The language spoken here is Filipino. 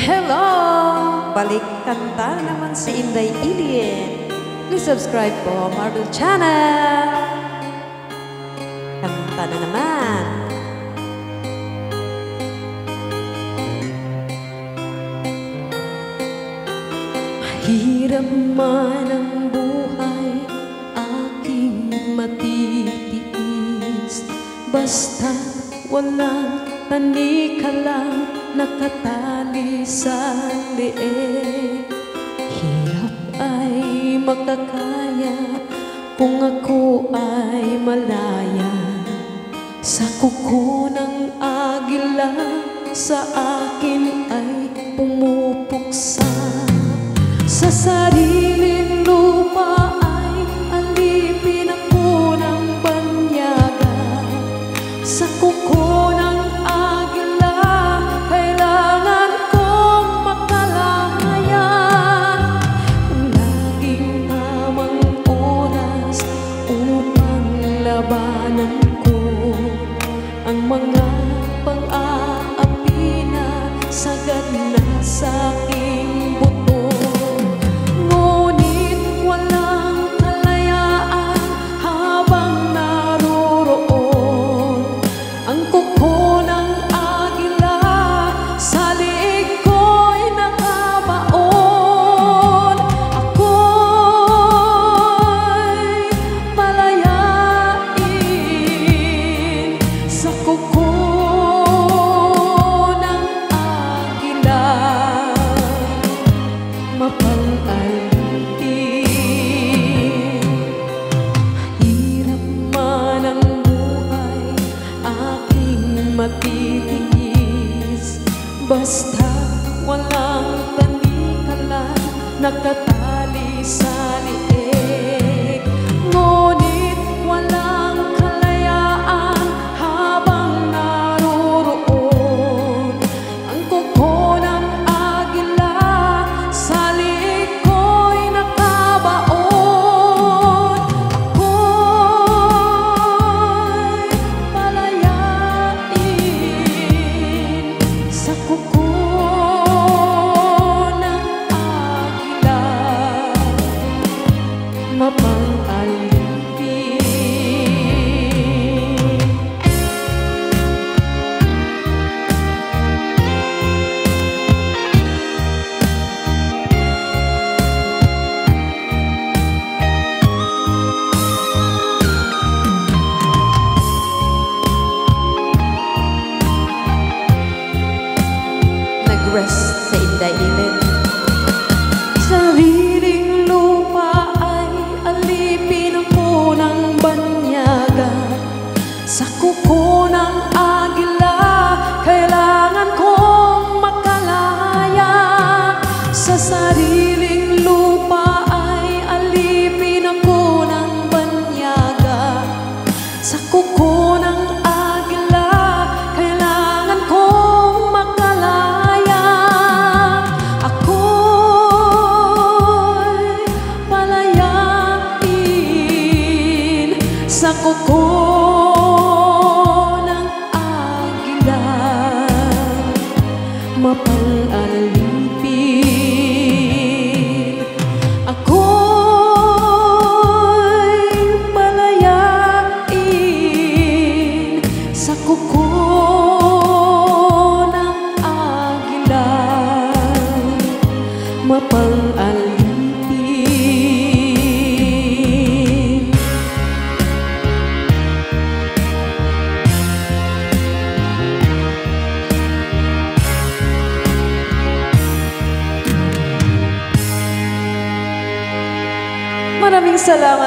Hello! Balik kanta naman si Inday Ilien. Please subscribe po Marble Channel. Kanta na naman. Mahirap man ang buhay, aking matitiis. Basta walang tanika lang nakatali sa leeg. Hirap ay makakaya kung ako ay malaya sa kuko ng agila. Sa akin ay pumupuksa. Sa sariling lupa ay alipin ako ng banyaga. Sa kuko ng agila kailangan kong makalaya. Ang laging tamang oras upang labanan ko ang mga pang-aapi na sagad na sa aking buto. Matitiis, basta walang tanika lang nakatali sa liig. Ngunit walang kalayaan habang naroroon ang kuko ng agila. Sa liig ko'y nakabaon. Ako'y palayain sa kuko ng agila, mapang-alipin. Nag-rest sa Inday Ilien. Sariling lupa ay alipin ako ng banyaga. Sa kuko ng agila kailangan kong makalaya. Sa sariling lupa ay alipin ako ng banyaga. Sa kuko ng agila kailangan kong makalaya. Ako'y palayain sa kuko ng agila, mapang-alipin. Ako'y palayain sa kuko ng agila, mapang-alipin. Maraming salamat.